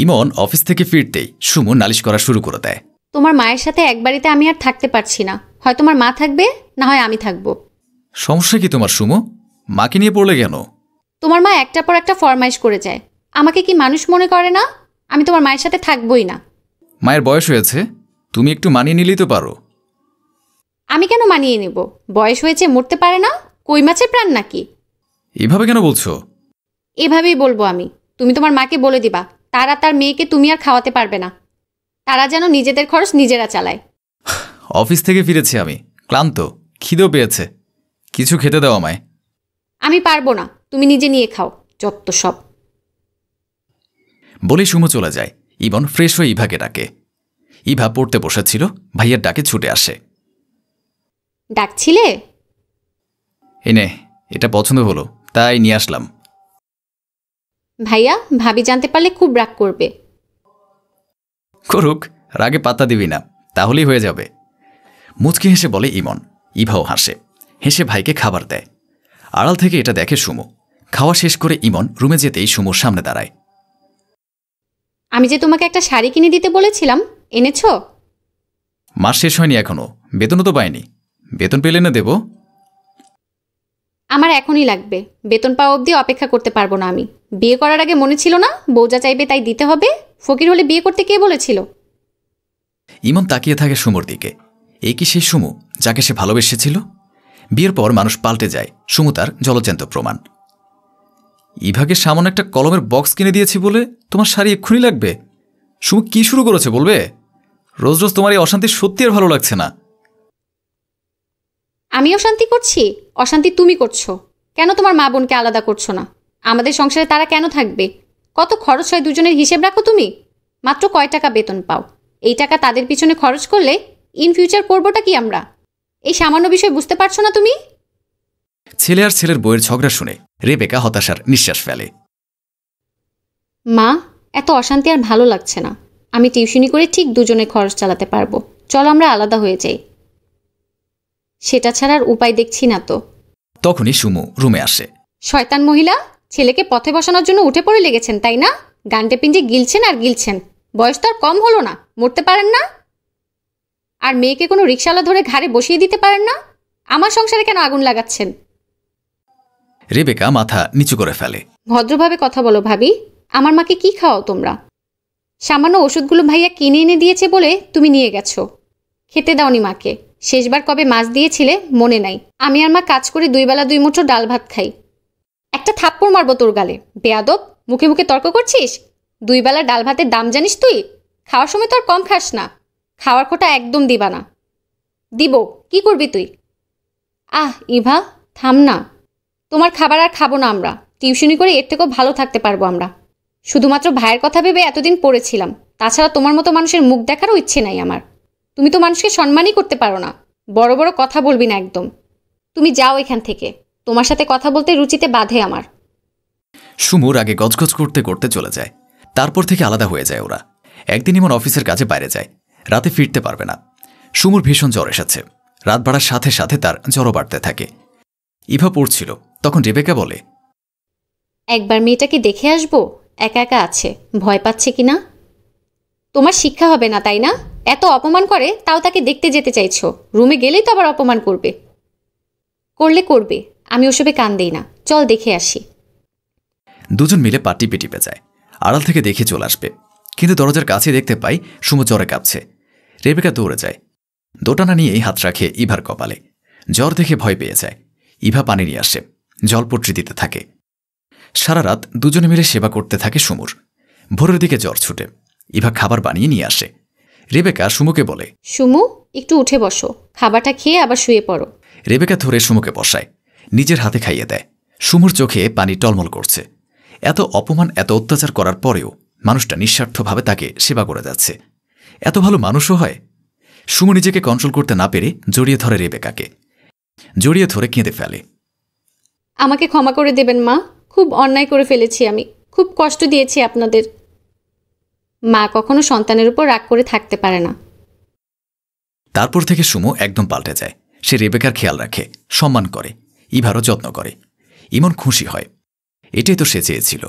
ইমন office থেকে ফিরতেই সুমু নালিশ করা শুরু করে দেয়। তোমার মায়ের সাথে এক বাড়িতে আমি আর থাকতে পারছি না, হয় তোমার মা থাকবে না হয় আমি থাকবো। সমস্যা কি তোমার সুমু? মাকে নিয়ে পড়লে কেন? তোমার মা একটার পর একটা ফরমাইশ করে যায়, আমাকে কি মানুষ মনে করে না? আমি তোমার মায়ের সাথে থাকবোই না। মায়ের বয়স হয়েছে, তুমি একটু মানিয়ে নিলেই তো পারো। আমি কেন মানিয়ে নেব? বয়স হয়েছে মরতে পারে না? কই মাছের প্রাণ নাকি? এভাবে কেন বলছো? এভাবেই বলবো আমি। তুমি তোমার মাকে বলে দিবা তারা তার মেয়েকে তুমি আর খাওয়াতে পারবে না। তারা যেন নিজেদের খরচ নিজেরা চালায়। অফিস থেকে ফিরেছি আমি, ক্লান্ত, খিদেও পেয়েছে, কিছু খেতে দাও আমায়। আমি পারবো না, তুমি নিজে নিয়ে খাও, যত সব। বলে সুমু চলে যায়। ইমন ফ্রেশ হয়ে ইভাকে ডাকে। ইভা পড়তে বসেছিল, ভাইয়ের ডাকে ছুটে আসে। ডাকছিলে? এনে, এটা পছন্দ হলো তাই নিয়ে আসলাম। ভাইয়া, ভাবি জানতে পারলে খুব রাগ করবে। করুক, রাগে পাত্তা দিবি না, তাহলেই হয়ে যাবে। মুচকি হেসে বলে ইমন। ইভাও হাসে, হেসে ভাইকে খাবার দেয়। আড়াল থেকে এটা দেখে সুমু। খাওয়া শেষ করে ইমন রুমে যেতেই সুমুর সামনে দাঁড়ায়। আমি যে তোমাকে একটা শাড়ি কিনে দিতে বলেছিলাম, এনেছো? মাস শেষ হয়নি এখনো, বেতনও তো পাইনি। বেতন পেলে না দেব? আমার এখনই লাগবে, বেতন পাওয়া অবধি অপেক্ষা করতে পারবো না আমি। বিয়ে করার আগে মনে ছিল না বউজা চাইবে তাই দিতে হবে? ফকির হলে বিয়ে করতে কে বলেছিল? ইমন তাকিয়ে থাকে সুমুর দিকে। এই কি সেই সুমু যাকে সে ভালোবেসেছিল? বিয়ের পর মানুষ পাল্টে যায়, সুমু তার জলজ্যান্ত প্রমাণ। ইভাকে সামান্য একটা কলমের বক্স কিনে দিয়েছি বলে তোমার শাড়ি এক্ষুনি লাগবে? সুমু কি শুরু করেছে বলবে? রোজ রোজ তোমার এই অশান্তি সত্যি আর ভালো লাগছে না। আমি অশান্তি করছি? অশান্তি তুমি করছো। কেন তোমার মা বোনকে আলাদা করছো না? আমাদের সংসারে তারা কেন থাকবে? কত খরচ হয় দুজনের হিসেব রাখো তুমি? মাত্র কয় টাকা বেতন পাও? এই টাকা তাদের পিছনে খরচ করলে ইন ফিউচার করবোটা কি আমরা? এই সামান্য বিষয় বুঝতে পারছো না তুমি? ছেলে আর ছেলের বইয়ের ঝগড়া শুনে রেবেকা হতাশার নিঃশ্বাস ফেলে। মা, এত অশান্তি আর ভালো লাগছে না। আমি টিউশনি করে ঠিক দুজনে খরচ চালাতে পারবো। চলো আমরা আলাদা হয়ে যাই। সেটা ছাড়ার উপায় দেখছি না তো। তখনই সুমু রুমে আসে। শয়তান মহিলা, ছেলেকে পথে বসানোর জন্য উঠে পড়ে লেগেছেন তাই না? গান্ডে পিঞ্জে গিলছেন আর গিলছেন। বয়স তো আর কম হলো না, মরতে পারেন না? আর মেয়েকে কোনো রিকশাওয়ালা ধরে ঘাড়ে বসিয়ে দিতে পারেন না? আমার সংসারে কেন আগুন লাগাচ্ছেন? রেবেকা মাথা নিচু করে ফেলে। ভদ্রভাবে কথা বলো ভাবি। আমার মাকে কি খাওয়াও তোমরা? সামান্য ওষুধগুলো ভাইয়া কিনে এনে দিয়েছে বলে তুমি নিয়ে গেছো। খেতে দাওনি মাকে। শেষবার কবে মাছ দিয়েছিলে মনে নাই। আমি আর মা কাজ করে 2 বেলা 2 মুঠো ডাল ভাত খাই। একটা থাপ্পড় মারবো তোর গালে, বেয়াদব। মুখে মুখে তর্ক করছিস? 2 বেলা ডাল ভাতের দাম জানিস তুই? খাওয়ার সময় তো আর কম খাস না। খাওয়ার খোটা একদম দিবা না। দিব, কি করবি তুই? আহ ইভা, থাম না। তোমার খাবার আর খাবো না আমরা। টিউশনি করে এর থেকেও ভালো থাকতে পারবো আমরা। শুধুমাত্র ভাইয়ের কথা ভেবে এতদিন পড়েছিলাম। তাছাড়া তোমার মতো মানুষের মুখ দেখারও ইচ্ছে নাই আমার। তুমি তো মানুষকে সম্মানই করতে পারো না। বড় বড় কথা বলবি না একদম। তুমি যাও এখান থেকে। তোমার সাথে কথা বলতে রুচিতে বাধে আমার। সুমুর আগে গজগজ করতে করতে চলে যায়। তারপর থেকে আলাদা হয়ে যায় ওরা। একদিন ইমন অফিসের কাজে বাইরে যায়, রাতে ফিরতে পারবে না। সুমুর ভীষণ জ্বর এসেছে। রাত বাড়ার সাথে সাথে তার জ্বরও বাড়তে থাকে। ইভা পড়ছিল, তখন রেবেকা বলে, একবার মেয়েটাকে দেখে আসবো, একা একা আছে, ভয় পাচ্ছে কিনা। তোমার শিক্ষা হবে না তাই না? এত অপমান করে তাও তাকে দেখতে যেতে চাইছো। রুমে গেলেই তো আবার অপমান করবে। করলে করবে, আমি ওসবে কান দেই না। চল দেখে আসি। দুজন মিলে পা টিপে টিপে যায়। আড়াল থেকে দেখে চলে আসবে, কিন্তু দরজার কাছে দেখতে পাই সুমু জ্বরে কাঁপছে। রেবেকা দৌড়ে যায়, দোটানা নিয়েই হাত রাখে ইভার কপালে। জ্বর দেখে ভয় পেয়ে যায়। ইভা পানি নিয়ে আসে, জলপট্রি দিতে থাকে। সারা রাত দুজনে মিলে সেবা করতে থাকে সুমুর। ভোরের দিকে জ্বর ছুটে। ইভা খাবার বানিয়ে নিয়ে আসে। রেবেকা সুমুকে বলে, সুমু, একটু উঠে বসো, খাবারটা খেয়ে আবার শুয়ে পড়ো। রেবেকা ধরে সুমুকে বসায়, নিজের হাতে খাইয়ে দেয়। সুমুর চোখে পানি টলমল করছে। এত অপমান, এত অত্যাচার করার পরেও মানুষটা নিঃস্বার্থভাবে তাকে সেবা করে যাচ্ছে। এত ভালো মানুষও হয়? সুমু নিজেকে কন্ট্রোল করতে না পেরে জড়িয়ে ধরে রেবেকাকে। জড়িয়ে ধরে কেঁদে ফেলে। আমাকে ক্ষমা করে দেবেন মা, খুব অন্যায় করে ফেলেছি আমি। খুব কষ্ট দিয়েছি আপনাদের। মা কখনো সন্তানের উপর রাগ করে থাকতে পারে না। তারপর থেকে সুমু একদম পাল্টে যায়। সে রেবেকার খেয়াল রাখে, সম্মান করে, ইভারও যত্ন করে। ইমন খুশি হয়। এটাই তো সে চেয়েছিল।